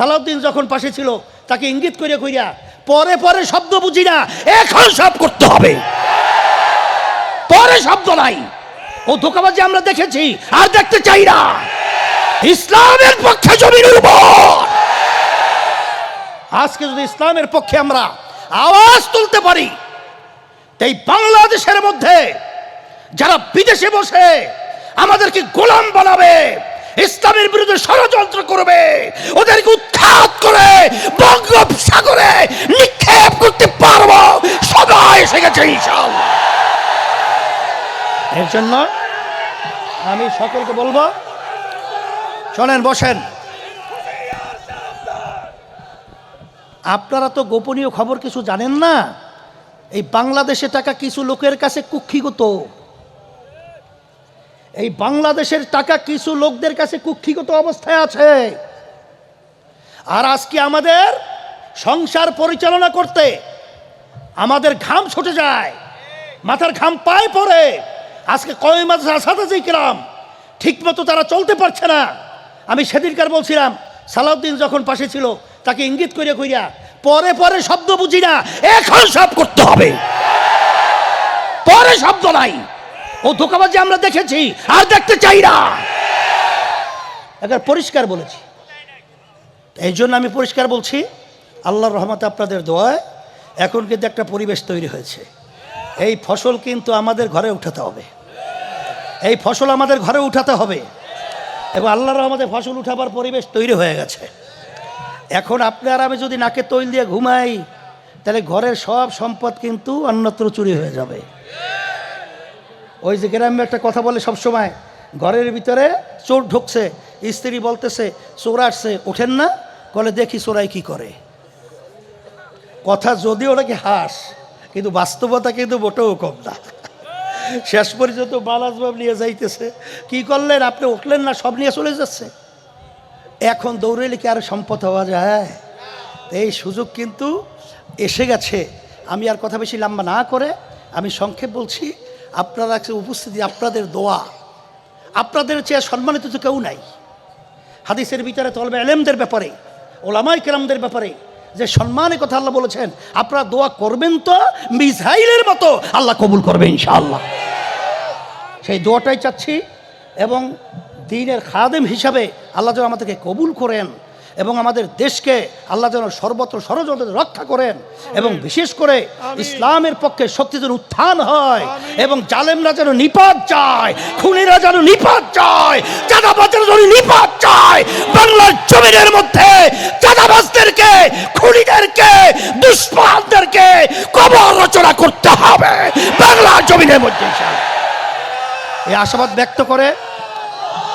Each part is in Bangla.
সালাউদ্দিন যখন পাশে ছিল তাকে ইঙ্গিত করিয়া কইরা পরে পরে শব্দ বুঝি না, এখন সব করতে হবে, পরে শব্দ নাই। ও ধোঁকাবাজি আমরা দেখেছি আর দেখতে চাই না। ইসলামের পক্ষে জমিনের উপর আজকে যদি ইসলামের পক্ষে আমরা আওয়াজ তুলতে পারি, এই বাংলাদেশের মধ্যে যারা বিদেশে বসে আমাদেরকে গোলাম বানাবে, ইসলামের বিরুদ্ধে ষড়যন্ত্র করবে, ওদেরকে উৎখাত করে বঙ্গোপসাগরে নিক্ষেপ করতে পারবো, সবাই এসে গেছে ইনশাআল্লাহ। এর জন্য আমি সকলকে বলবো, শোনেন, বসেন। আপনারা তো গোপনীয় খবর কিছু জানেন না। এই বাংলাদেশে টাকা কিছু লোকের কাছে কুক্ষিগত, এই বাংলাদেশের টাকা কিছু লোকদের কাছে কুক্ষিগত অবস্থায় আছে। আর আজকে আমাদের সংসার পরিচালনা করতে আমাদের ঘাম ছুটে যায়, মাথার ঘাম পায়ে পড়ে। আজকে কয় মাস আসাতে কিরাম ঠিক মতো তারা চলতে পারছে না। আমি সেদিনকার বলছিলাম, সালাউদ্দিন যখন পাশে ছিল তাকে ইঙ্গিত করিয়া কইরা পরে পরে শব্দ বুঝি না, এখন সব করতে হবে, পরে শব্দ নাই। ও ধোঁকাবাজি আমরা দেখেছি আর দেখতে চাই না। একবার পরিষ্কার বলেছি। এই জন্য আমি পরিষ্কার বলছি, আল্লাহর রহমতে আপনাদের দোয়ায় এখন কিন্তু একটা পরিবেশ তৈরি হয়েছে। এই ফসল কিন্তু আমাদের ঘরে উঠাতে হবে, এই ফসল আমাদের ঘরে উঠাতে হবে। এবং আল্লাহর রহমতে ফসল উঠাবার পরিবেশ তৈরি হয়ে গেছে। এখন আপনি আর আমি যদি নাকে তৈল দিয়ে ঘুমাই, তাহলে ঘরের সব সম্পদ কিন্তু অন্যত্র চুরি হয়ে যাবে। ওই যে গ্রামে একটা কথা বলে সবসময়, ঘরের ভিতরে চোর ঢুকছে, স্ত্রী বলতেছে চোর আসছে, ওঠেন না, বলে দেখি চোরাই কি করে। কথা যদিও ওটাকে হাস, কিন্তু বাস্তবতা কিন্তু মোটেও কম না। শেষ পর্যন্ত বালাজবাব নিয়ে যাইতেছে, কি করলেন আপনি, উঠলেন না, সব নিয়ে চলে যাচ্ছে। এখন দৌড়াইলে কি আর সম্পদ হওয়া যায়? এই সুযোগ কিন্তু এসে গেছে। আমি আর কথা বেশি লম্বা না করে আমি সংক্ষেপ বলছি, আপনারা উপস্থিতি, আপনাদের দোয়া, আপনাদের চেয়ে সম্মানিত তো কেউ নাই। হাদিসের ভিতরে তলবে এলেমদের ব্যাপারে, ওলামায়ে কেরামদের ব্যাপারে যে সম্মানের কথা আল্লাহ বলেছেন, আপনারা দোয়া করবেন তো মিসাইলের মতো আল্লাহ কবুল করবে ইনশাআল্লাহ। সেই দোয়াটাই চাচ্ছি। এবং দ্বীনের খাদেম হিসাবে আল্লাহ যেন আমাদেরকে কবুল করেন এবং আমাদের দেশকে আল্লাহ যেন সর্বত্র ষড়যন্ত্র রক্ষা করেন এবং বিশেষ করে ইসলামের পক্ষে শক্তি যেন উত্থান হয় এবং জালেমরা যেন নিপাত যায়, খুনিরা যেন নিপাত যায়, চাঁদাবাজরা যেন নিপাত যায়। বাংলার জমিনের মধ্যে চাঁদাবাজদেরকে, খুনিদেরকে, দুষ্পালদেরকে কবর রচনা করতে হবে বাংলার জমিনের মধ্যে। এই আশাবাদ ব্যক্ত করে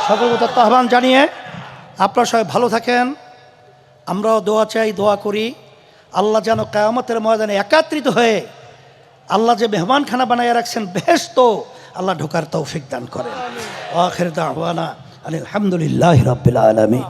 সকলকে আহ্বান জানিয়ে আপনারা সবাই ভালো থাকেন। আমরাও দোয়া চাই, দোয়া করি আল্লাহ যেন কিয়ামতের ময়দানে একত্রিত হয়ে আল্লাহ যে মেহমানখানা বানাইয়া রাখছেন বেহেশত, আল্লাহ ঢোকার তৌফিক দান করেন। আখির দাওয়ানা আলহামদুলিল্লাহি রাব্বিল আলামিন।